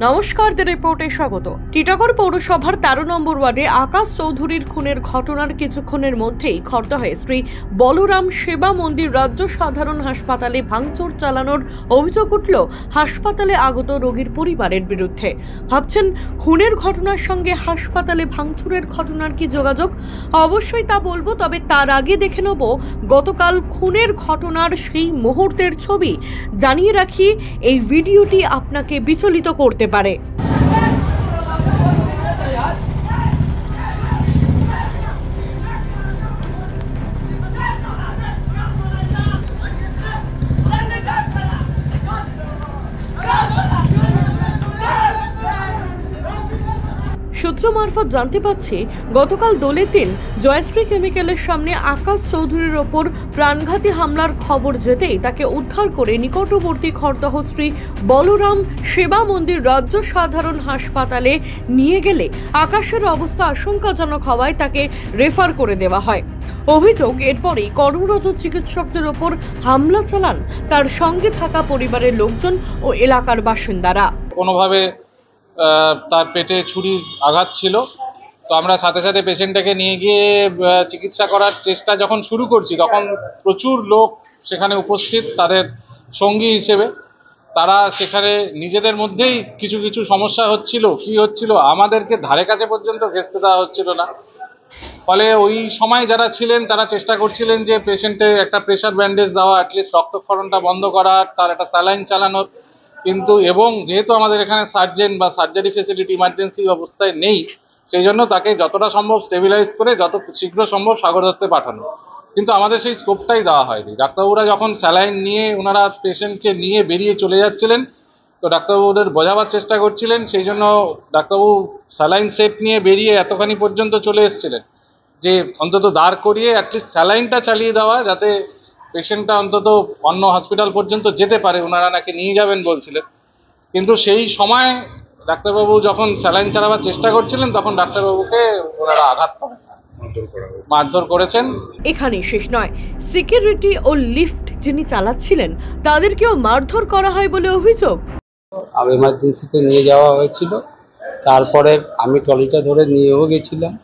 নমস্কার, দ্য রিপোর্টে স্বাগত। টিটাগড় পৌরসভার 13 নম্বর ওয়ার্ডে আকাশ চৌধুরীর খুনের ঘটনার কিছুক্ষণের মধ্যেই খড়দহে শ্রী বলরাম সেবা মন্দির রাজ্য সাধারণ হাসপাতালে ভাঙচুর চালানোর অভিযোগ উঠল হাসপাতালে আগত রোগীর পরিবারের বিরুদ্ধে। ভাবছেন, খুনের ঘটনার সঙ্গে হাসপাতালে ভাঙচুরের ঘটনার কি যোগাযোগ? অবশ্যই তা বলবো, তবে তার আগে দেখে নেব গতকাল খুনের ঘটনার সেই মুহূর্তের ছবি। জানিয়ে রাখি, এই ভিডিওটি আপনাকে বিচলিত করতে পারে। সূত্র মারফত জানতে পারছি, গতকাল দোলে 3 জয়শ্রী কেমিক্যালের সামনে আকাশ চৌধুরীর ওপর প্রাণঘাতী হামলার খবর যেতেই তাকে উদ্ধার করে নিকটবর্তী খড়দহ শ্রী বলরাম সেবা মন্দির রাজ্য সাধারণ হাসপাতালে নিয়ে গেলে আকাশের অবস্থা আশঙ্কাজনক হওয়ায় তাকে রেফার করে দেওয়া হয়। অভিযোগ, এরপরেই কর্মরত চিকিৎসকদের ওপর হামলা চালান তার সঙ্গে থাকা পরিবারের লোকজন ও এলাকার বাসিন্দারা। কোনোভাবে তার পেটে ছুরির আঘাত ছিল, তো আমরা সাথে সাথে পেশেন্টটাকে নিয়ে গিয়ে চিকিৎসা করার চেষ্টা যখন শুরু করছি, তখন প্রচুর লোক সেখানে উপস্থিত তাদের সঙ্গী হিসেবে। তারা সেখানে নিজেদের মধ্যেই কিছু কিছু সমস্যা হচ্ছিল, কি হচ্ছিল আমাদেরকে ধারে কাছে পর্যন্ত ঘেঁচতে দেওয়া হচ্ছিল না। ফলে ওই সময় যারা ছিলেন তারা চেষ্টা করছিলেন যে পেশেন্টের একটা প্রেশার ব্যান্ডেজ দেওয়া, অ্যাটলিস্ট রক্তক্ষরণটা বন্ধ করার, তার একটা স্যালাইন চালানোর। কিন্তু এবং যেহেতু আমাদের এখানে সার্জেন বা সার্জারি ফেসিলিটি ইমার্জেন্সি অবস্থায় নেই, সেই জন্য তাকে যতটা সম্ভব স্টেবিলাইজ করে যত শীঘ্র সম্ভব সাগর দত্তে পাঠানো। কিন্তু আমাদের সেই স্কোপটাই দেওয়া হয়নি। ডাক্তারবাবুরা যখন স্যালাইন নিয়ে ওনারা পেশেন্টকে নিয়ে বেরিয়ে চলে যাচ্ছিলেন, তো ডাক্তারবাবুদের বোঝাবার চেষ্টা করছিলেন, সেই জন্য ডাক্তারবাবু স্যালাইন সেট নিয়ে বেরিয়ে এতখানি পর্যন্ত চলে এসেছিলেন যে অন্তত দাঁড় করিয়ে অ্যাটলিস্ট স্যালাইনটা চালিয়ে দেওয়া, যাতে পেশেন্টটা অন্তত অন্য হসপিটাল পর্যন্ত যেতে পারে। ওনারা নাকি নিয়ে যাবেন বলছিলেন, কিন্তু সেই সময় ডাক্তারবাবু যখন স্যালাইন চালাবার চেষ্টা করছিলেন, তখন ডাক্তারবাবুকে ওনারা আঘাত করেন, মারধর করেছেন। এখানেই শেষ নয়, সিকিউরিটি ও লিফট যিনি চালাচ্ছিলেন তাদেরকেও মারধর করা হয় বলে অভিযোগ। আমি এমার্জেন্সিতে নিয়ে যাওয়া হয়েছিল, তারপরে আমি ট্রলিটা ধরে নিয়েও গেছিলাম।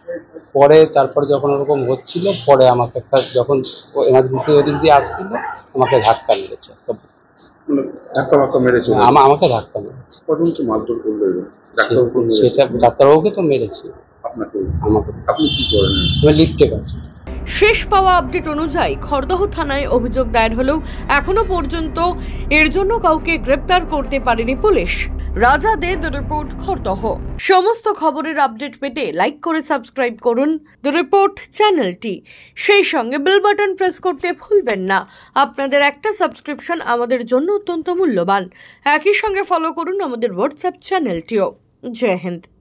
পরে তারপরে যখন ওরকম হচ্ছিল, পরে আমাকে একটা যখন এমার্জেন্সি ওদিক দিয়ে আসছিল, আমাকে ধাক্কা মেরেছে। ধাক্কা মেরেছে? আমাকে ধাক্কা মেরেছে। কখন তো মারধর করলো? সেটা ডাক্তারবাবুকে তো মেরেছে। আপনাকে? আমাকে। আপনি কি করেন? আমি লিফটে গেছি। শেষ পাওয়া আপডেট অনুযায়ী খড়দহ থানায় অভিযোগ দায়ের হলেও এখনো পর্যন্ত এর জন্য কাউকে গ্রেপ্তার করতে পারেনি পুলিশ। রাজা দে, দ্য রিপোর্ট, খড়দহ। সমস্ত খবরের আপডেট পেতে লাইক করে সাবস্ক্রাইব করুন দ্য রিপোর্ট চ্যানেলটি। সেই সঙ্গে বেল বাটন প্রেস করতে ভুলবেন না। আপনাদের একটা সাবস্ক্রিপশন আমাদের জন্য অত্যন্ত মূল্যবান। একই সঙ্গে ফলো করুন আমাদের হোয়াটসঅ্যাপ চ্যানেলটিও। জয় হিন্দ।